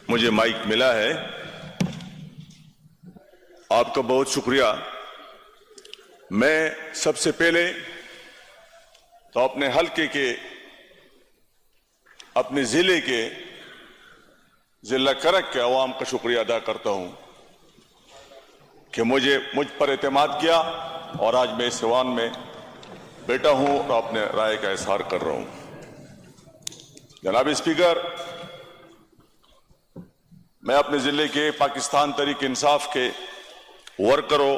مجھے مائک ملا ہے، آپ کا بہت شکریہ۔ میں سب سے پہلے تو اپنے حلقے کے، اپنے ضلع کے، ضلع کرک کے عوام کا شکریہ ادا کرتا ہوں کہ مجھ پر اعتماد کیا اور آج میں اس ایوان میں بیٹھا ہوں اور اپنے رائے کا اظہار کر رہا ہوں۔ جناب اسپیکر، میں اپنے ضلع کے پاکستان تحریک انصاف کے ورکروں،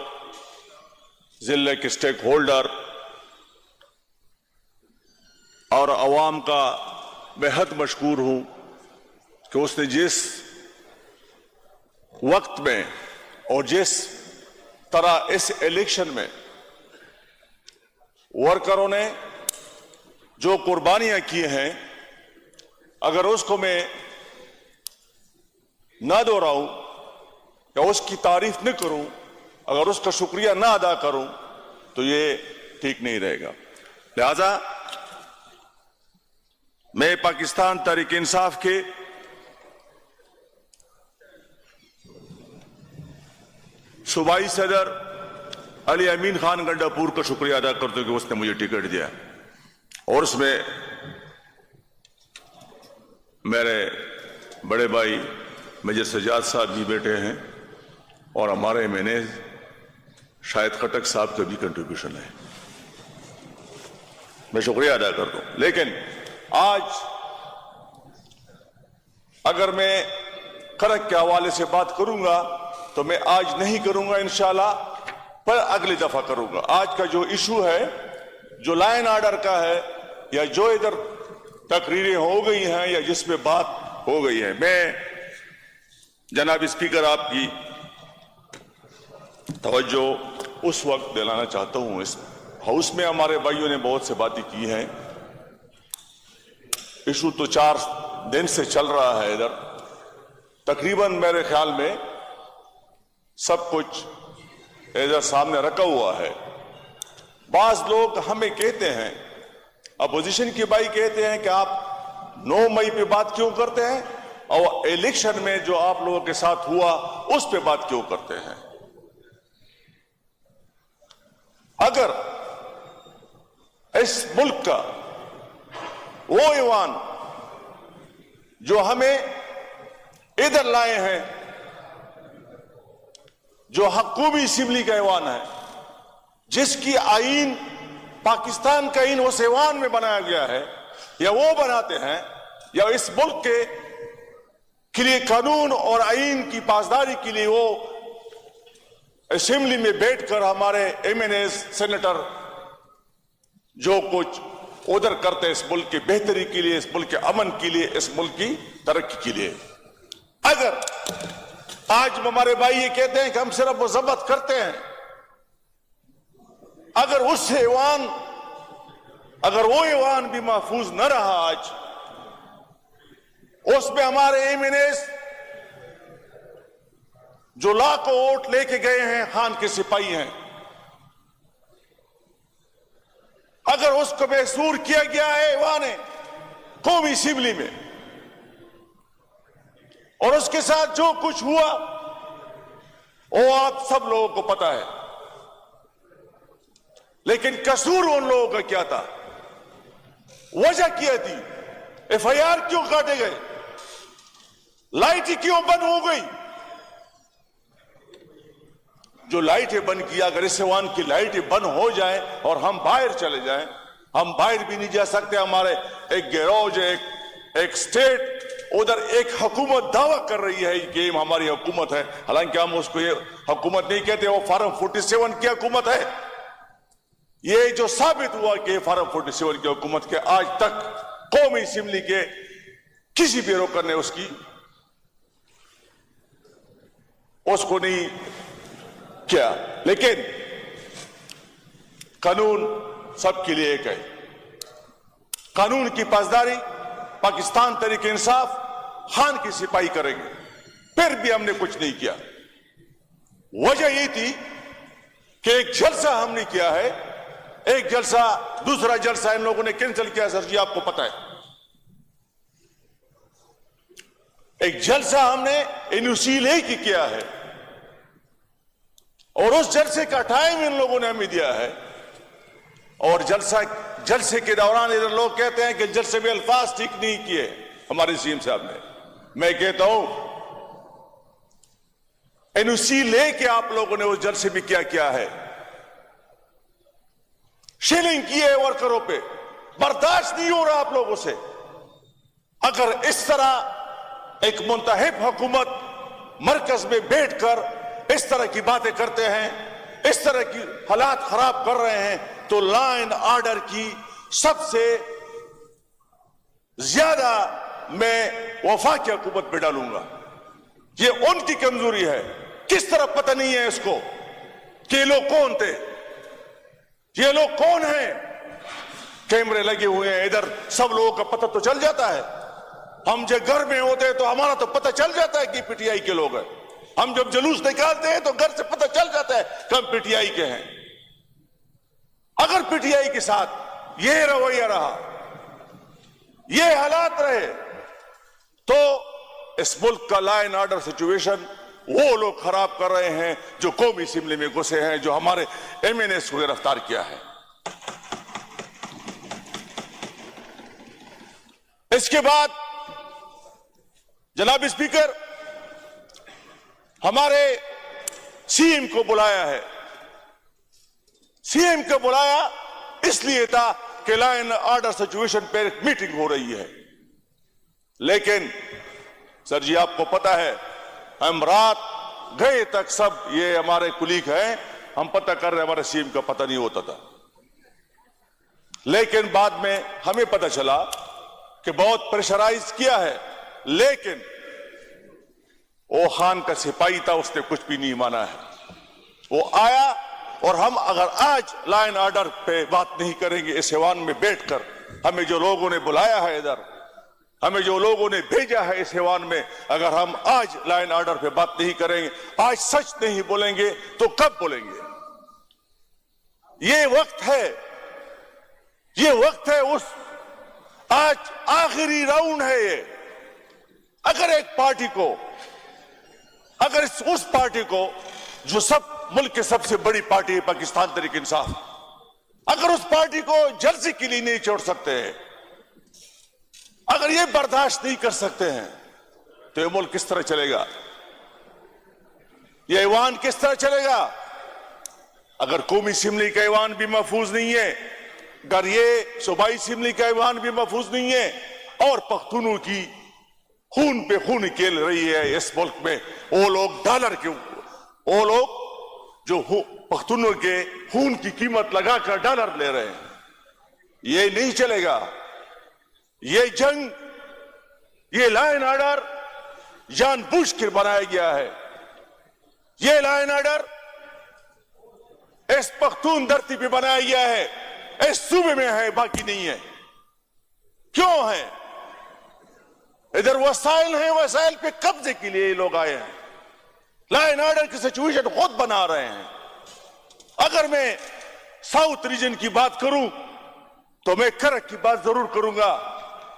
ضلع کے سٹیک ہولڈر اور عوام کا بہت مشکور ہوں کہ اس نے جس وقت میں اور جس طرح اس الیکشن میں ورکروں نے جو قربانیاں کی ہیں، اگر اس کو میں نہ دہراؤں یا اس کی تعریف نہ کروں، اگر اس کا شکریہ نہ ادا کروں تو یہ ٹھیک نہیں رہے گا۔ لہذا میں پاکستان تحریک انصاف کے صوبائی صدر علی امین خان گنڈا پور کا شکریہ ادا کرتا ہوں کہ اس نے مجھے ٹکٹ دیا، اور اس میں میرے بڑے بھائی میجر سجاد صاحب بھی بیٹھے ہیں اور ہمارے شاہد خٹک صاحب کا بھی کنٹریبیوشن ہے، میں شکریہ ادا کرتا ہوں۔ لیکن آج اگر میں کرک کے حوالے سے بات کروں گا تو میں آج نہیں کروں گا انشاءاللہ، پر اگلی دفعہ کروں گا۔ آج کا جو ایشو ہے، جو لائن آرڈر کا ہے، یا جو ادھر تقریریں ہو گئی ہیں یا جس میں بات ہو گئی ہے، میں جناب اسپیکر آپ کی توجہ اس وقت دلانا چاہتا ہوں۔ اس ہاؤس میں ہمارے بھائیوں نے بہت سے باتیں کی ہیں، ایشو تو 4 دن سے چل رہا ہے، ادھر تقریباً میرے خیال میں سب کچھ ادھر سامنے رکھا ہوا ہے۔ بعض لوگ ہمیں کہتے ہیں، اپوزیشن کے بھائی کہتے ہیں کہ آپ 9 مئی پہ بات کیوں کرتے ہیں اور الیکشن میں جو آپ لوگوں کے ساتھ ہوا اس پہ بات کیوں کرتے ہیں؟ اگر اس ملک کا وہ ایوان جو ہمیں ادھر لائے ہیں، جو حکومی اسمبلی کا ایوان ہے، جس کی آئین پاکستان کا آئین اس ایوان میں بنایا گیا ہے، یا وہ بناتے ہیں، یا اس ملک کے لیے قانون اور آئین کی پاسداری کے لیے وہ اسمبلی میں بیٹھ کر ہمارے ایم این ایز، سینیٹر جو کچھ ادھر کرتے ہیں اس ملک کی بہتری کے لیے، اس ملک کے امن کے لیے، اس ملک کی ترقی کے لیے، اگر آج ہمارے بھائی یہ کہتے ہیں کہ ہم صرف مذمت کرتے ہیں، اگر وہ ایوان بھی محفوظ نہ رہا، آج اس میں ہمارے ایم این ایز جو لاکھوں ووٹ لے کے گئے ہیں، خان کے سپاہی ہیں، اگر اس کو محصور کیا گیا ہے ایوان قومی اسمبلی میں، اور اس کے ساتھ جو کچھ ہوا وہ آپ سب لوگوں کو پتا ہے، لیکن قصور ان لوگوں کا کیا تھا؟ وجہ کیا تھی؟ ایف آئی آر کیوں کاٹے گئے؟ لائٹ کیوں بند ہو گئی؟ جو لائٹیں بند کیا، اگر اس ایوان کی لائٹیں بند ہو جائیں اور ہم باہر چلے جائیں، ہم باہر بھی نہیں جا سکتے۔ ہمارے ایک گیروج، ایک سٹیٹ، ادھر ایک حکومت دعویٰ کر رہی ہے کہ ہماری حکومت ہے، حالانکہ ہم اس کو یہ حکومت نہیں کہتے، وہ فارم 47 کی حکومت ہے۔ یہ جو ثابت ہوا کہ فارم 47 کی حکومت کے آج تک قومی اسمبلی کے کسی بھی روکر نے اس کو نہیں کیا۔ لیکن قانون سب کے لیے ایک ہے، قانون کی پاسداری پاکستان تحریک انصاف خان کی سپاہی کریں گے۔ پھر بھی ہم نے کچھ نہیں کیا، وجہ یہ تھی کہ ایک جلسہ ہم نے کیا ہے، ایک جلسہ، دوسرا جلسہ ان لوگوں نے کینسل کیا، سر جی آپ کو پتا ہے۔ ایک جلسہ ہم نے انوسیلے کی کیا ہے اور اس جلسے کا ٹائم ان لوگوں نے ہمیں دیا ہے، اور جلسے کے دوران ادھر لوگ کہتے ہیں کہ جلسے میں الفاظ ٹھیک نہیں کیے ہمارے سی ایم صاحب نے۔ میں کہتا ہوں این او سی لے کے آپ لوگوں نے اس جلسے میں کیا ہے، شیلنگ کی ہے ورکروں پہ، برداشت نہیں ہو رہا آپ لوگوں سے۔ اگر اس طرح ایک منتخب حکومت مرکز میں بیٹھ کر اس طرح کی باتیں کرتے ہیں، اس طرح کی حالات خراب کر رہے ہیں، تو لا اینڈ آرڈر کی سب سے زیادہ میں وفاقی حکومت پہ ڈالوں گا۔ یہ ان کی کمزوری ہے، کس طرح پتہ نہیں ہے اس کو کہ یہ لوگ کون تھے، یہ لوگ کون ہیں۔ کیمرے لگے ہوئے ہیں ادھر، سب لوگوں کا پتہ تو چل جاتا ہے۔ ہم جب گھر میں ہوتے ہیں تو ہمارا تو پتہ چل جاتا ہے کہ پی ٹی آئی کے لوگ ہیں۔ ہم جب جلوس نکالتے ہیں تو گھر سے پتہ چل جاتا ہے کہ ہم پی ٹی آئی کے ہیں۔ اگر پی ٹی آئی کے ساتھ یہ رویہ رہا، یہ حالات رہے، تو اس ملک کا لا اینڈ آرڈر سچویشن وہ لوگ خراب کر رہے ہیں جو قومی اسمبلی میں گھسے ہیں، جو ہمارے ایم این ایس کو گرفتار کیا ہے۔ اس کے بعد جناب اسپیکر، ہمارے سی ایم کو بلایا ہے۔ سی ایم کو بلایا اس لیے تھا کہ لا اینڈ آرڈر سچویشن پہ ایک میٹنگ ہو رہی ہے، لیکن سر جی آپ کو پتا ہے ہم رات گئے تک سب یہ ہمارے کلیگ ہیں، ہم پتہ کر رہے ہیں، ہمارے سی ایم کا پتہ نہیں ہوتا تھا، لیکن بعد میں ہمیں پتہ چلا کہ بہت پریشرائز کیا ہے، لیکن وہ خان کا سپاہی تھا، اس نے کچھ بھی نہیں مانا ہے۔ وہ آیا، اور ہم اگر آج لا اینڈ آرڈر پہ بات نہیں کریں گے اس ایوان میں بیٹھ کر، ہمیں جو لوگوں نے بلایا ہے ادھر، ہمیں جو لوگوں نے بھیجا ہے اس ایوان میں، اگر ہم آج لا اینڈ آرڈر پہ بات نہیں کریں گے، آج سچ نہیں بولیں گے، تو کب بولیں گے؟ یہ وقت ہے، یہ وقت ہے، آج آخری راؤنڈ ہے یہ۔ اگر ایک پارٹی کو، اگر اس پارٹی کو جو ملک کے سب سے بڑی پارٹی ہے پاکستان تحریک انصاف، اگر اس پارٹی کو جلسے کے لیے نہیں چھوڑ سکتے ہیں، اگر یہ برداشت نہیں کر سکتے ہیں، تو یہ ملک کس طرح چلے گا؟ یہ ایوان کس طرح چلے گا؟ اگر قومی اسمبلی کا ایوان بھی محفوظ نہیں ہے، اگر یہ صوبائی اسمبلی کا ایوان بھی محفوظ نہیں ہے، اور پختونوں کی خون پہ خون کھیل رہی ہے اس ملک میں، وہ لوگ ڈالر کے، وہ لوگ جو پختونوں کے خون کی قیمت لگا کر ڈالر لے رہے ہیں، یہ نہیں چلے گا۔ یہ جنگ، یہ لا اینڈ آرڈر جان بوجھ کر بنایا گیا ہے۔ یہ لا اینڈ آرڈر اس پختون دھرتی پہ بنایا گیا ہے، اس صوبے میں ہے، باقی نہیں ہے۔ کیوں ہے؟ ادھر وسائل ہیں، وسائل پہ قبضے کے لیے یہ لوگ آئے ہیں، لا اینڈ آرڈر کی سچویشن خود بنا رہے ہیں۔ اگر میں ساؤتھ ریجن کی بات کروں تو میں کرک کی بات ضرور کروں گا،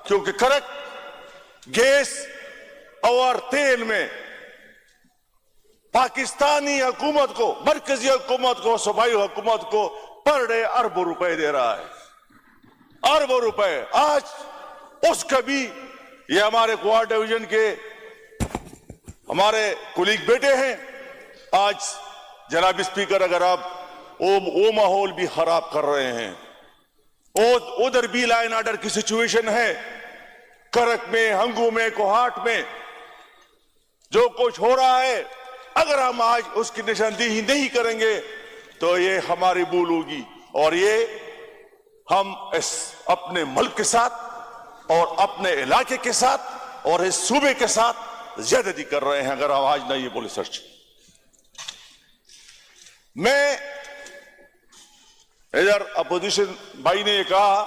کیونکہ کرک گیس اور تیل میں پاکستانی حکومت کو، مرکزی حکومت کو، صوبائی حکومت کو پر ڈے اربوں روپے دے رہا ہے، اربوں روپے۔ آج اس کا بھی، یہ ہمارے کوار ڈویژن کے ہمارے کولیگ بیٹے ہیں، آج جناب اسپیکر اگر آپ وہ ماحول بھی خراب کر رہے ہیں، ادھر بھی لا اینڈ آرڈر کی سچویشن ہے، کرک میں، ہنگو میں، کوہاٹ میں جو کچھ ہو رہا ہے، اگر ہم آج اس کی نشاندہی نہیں کریں گے تو یہ ہماری بھول ہوگی، اور یہ ہم اپنے ملک کے ساتھ اور اپنے علاقے کے ساتھ اور اس صوبے کے ساتھ زیادتی کر رہے ہیں اگر ہم آج نہ یہ بولے سچ۔ میں ادھر اپوزیشن بھائی نے یہ کہا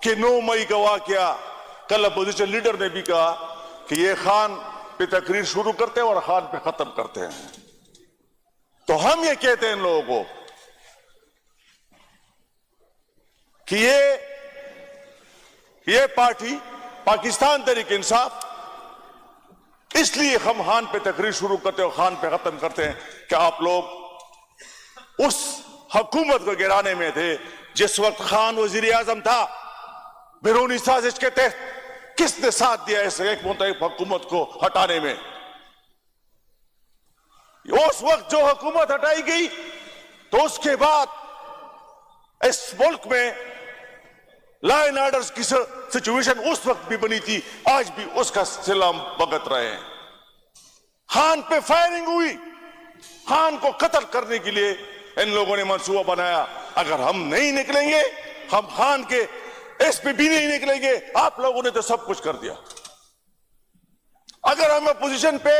کہ 9 مئی کا واقعہ، کل اپوزیشن لیڈر نے بھی کہا کہ یہ خان پہ تقریر شروع کرتے ہیں اور خان پہ ختم کرتے ہیں، تو ہم یہ کہتے ہیں ان لوگوں کو کہ یہ پارٹی پاکستان تحریک انصاف اس لیے ہم خان پہ تقریر شروع کرتے اور خان پہ ختم کرتے ہیں کہ آپ لوگ اس حکومت کو گرانے میں تھے جس وقت خان وزیر اعظم تھا. بیرونی سازش کے تحت کس نے ساتھ دیا اس ایک متحد حکومت کو ہٹانے میں؟ اس وقت جو حکومت ہٹائی گئی تو اس کے بعد اس ملک میں لا اینڈ آرڈر کی سچویشن اس وقت بھی بنی تھی, آج بھی اس کا سلسلہ ہم بھگت رہے ہیں. خان پہ فائرنگ ہوئی, خان کو قتل کرنے کے لیے ان لوگوں نے منصوبہ بنایا. اگر ہم نہیں نکلیں گے, ہم خان کے اس پہ بھی نہیں نکلیں گے. آپ لوگوں نے تو سب کچھ کر دیا. اگر ہم اپوزیشن پہ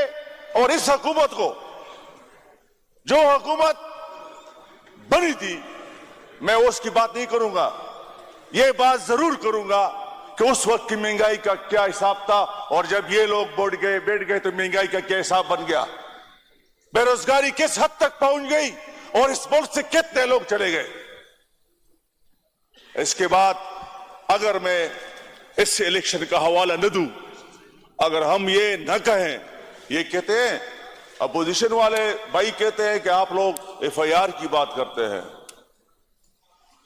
اور اس حکومت کو, جو حکومت بنی تھی, میں اس کی بات نہیں کروں گا, یہ بات ضرور کروں گا کہ اس وقت کی مہنگائی کا کیا حساب تھا, اور جب یہ لوگ بیٹھ گئے تو مہنگائی کا کیا حساب بن گیا, بے روزگاری کس حد تک پہنچ گئی, اور اس ملک سے کتنے لوگ چلے گئے. اس کے بعد اگر میں اس الیکشن کا حوالہ نہ دوں, اگر ہم یہ نہ کہیں, یہ کہتے ہیں اپوزیشن والے بھائی کہتے ہیں کہ آپ لوگ ایف آئی آر کی بات کرتے ہیں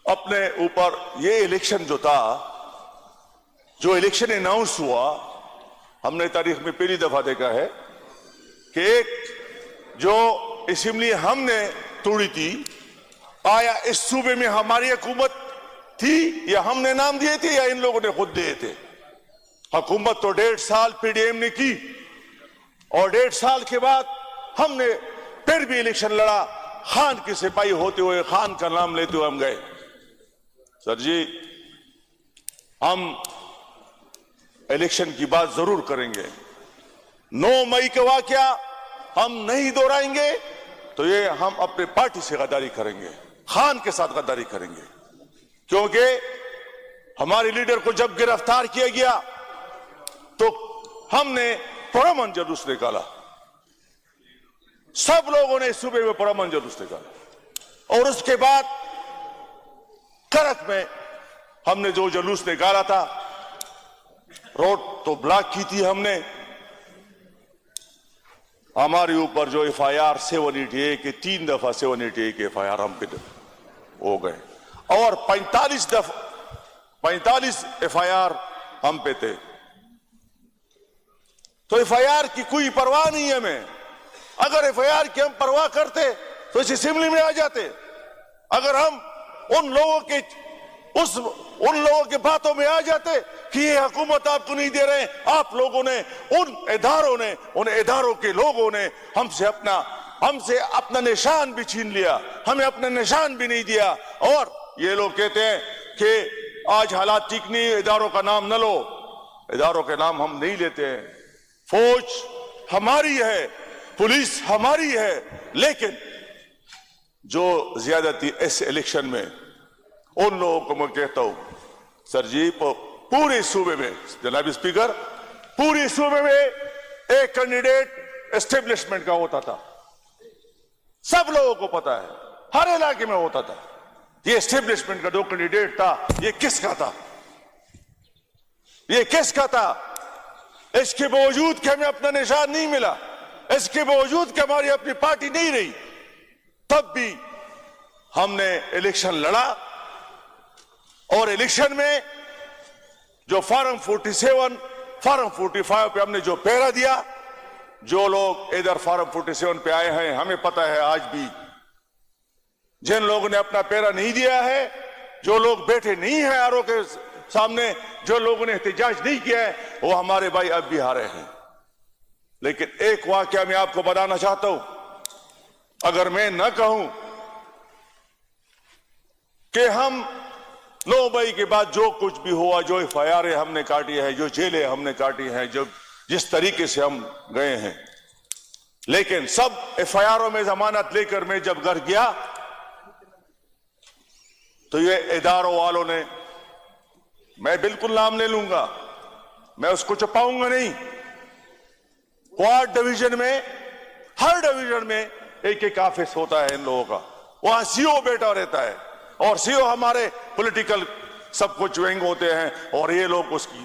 اپنے اوپر. یہ الیکشن جو تھا, جو الیکشن اناؤنس ہوا, ہم نے تاریخ میں پہلی دفعہ دیکھا ہے کہ ایک جو اسمبلی ہم نے توڑی تھی, آیا اس صوبے میں ہماری حکومت تھی یا ہم نے نام دیے تھے یا ان لوگوں نے خود دیے تھے؟ حکومت تو 1.5 سال پی ڈی ایم نے کی, اور 1.5 سال کے بعد ہم نے پھر بھی الیکشن لڑا. خان کے سپاہی ہوتے ہوئے, خان کا نام لیتے ہوئے ہم گئے. سر جی, ہم الیکشن کی بات ضرور کریں گے. 9 مئی کا واقعہ ہم نہیں دہرائیں گے تو یہ ہم اپنے پارٹی سے غداری کریں گے, خان کے ساتھ غداری کریں گے. کیونکہ ہمارے لیڈر کو جب گرفتار کیا گیا تو ہم نے پرامن جلوس نکالا, سب لوگوں نے اس صوبے میں پرامن جلوس نکالا, اور اس کے بعد کرک میں ہم نے جو جلوس نکالا تھا, روڈ تو بلاک کی تھی ہم نے. ہمارے اوپر جو ایف آئی آر 788 کے 3 دفعہ 788 کے ایف آئی آر ہم پہ ہو گئے, اور 45 ایف آئی آر ہم پہ تھے. تو ایف آئی آر کی کوئی پرواہ نہیں ہے ہمیں. اگر ایف آئی آر کی ہم پرواہ کرتے تو اس اسمبلی میں آ جاتے. اگر ہم ان لوگوں کے باتوں میں آ جاتے کہ یہ حکومت آپ کو نہیں دے رہے, آپ لوگوں نے, ان اداروں کے لوگوں نے ہم سے اپنا نشان بھی چھین لیا, ہمیں اپنا نشان بھی نہیں دیا. اور یہ لوگ کہتے ہیں کہ آج حالات ٹھیک نہیں, اداروں کا نام نہ لو. اداروں کے نام ہم نہیں لیتے ہیں. فوج ہماری ہے, پولیس ہماری ہے, لیکن جو زیادتی اس الیکشن میں ان لوگوں کو میں کہتا ہوں, سر جی پورے صوبے میں, جناب اسپیکر, پورے صوبے میں ایک کینڈیڈیٹ اسٹیبلشمنٹ کا ہوتا تھا. سب لوگوں کو پتا ہے, ہر علاقے میں ہوتا تھا. یہ اسٹیبلشمنٹ کا جو کینڈیڈیٹ تھا, یہ کس کا تھا؟ یہ کس کا تھا؟ اس کے باوجود کہ ہمیں اپنا نشان نہیں ملا, اس کے باوجود کہ ہماری اپنی پارٹی نہیں رہی, تب بھی ہم نے الیکشن لڑا. اور الیکشن میں جو فارم 47, فارم 45 پہ ہم نے جو پہرا دیا, جو لوگ ادھر فارم 47 پہ آئے ہیں, ہمیں پتا ہے آج بھی جن لوگوں نے اپنا پہرا نہیں دیا ہے, جو لوگ بیٹھے نہیں ہیں آرو کے سامنے, جو لوگوں نے احتجاج نہیں کیا ہے, وہ ہمارے بھائی اب بھی ہارے ہیں. لیکن ایک واقعہ میں آپ کو بتانا چاہتا ہوں, اگر میں نہ کہوں کہ ہم 9 مئی کے بعد جو کچھ بھی ہوا, جو ایف آئی آر ہم نے کاٹی ہے, جو جیلیں ہم نے کاٹی ہیں, جس طریقے سے ہم گئے ہیں, لیکن سب ایف آئی آروں میں ضمانت لے کر میں جب گھر گیا تو یہ اداروں والوں نے, میں بالکل نام لے لوں گا, میں اس کو چھپاؤں گا نہیں, کوارٹ ڈویژن میں, ہر ڈویژن میں ایک ایک آفس ہوتا ہے ان لوگوں کا, وہاں سی او بیٹھا رہتا ہے, اور سی او ہمارے پولیٹیکل سب کچھ ونگ ہوتے ہیں, اور یہ لوگ اس کی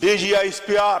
DGISPR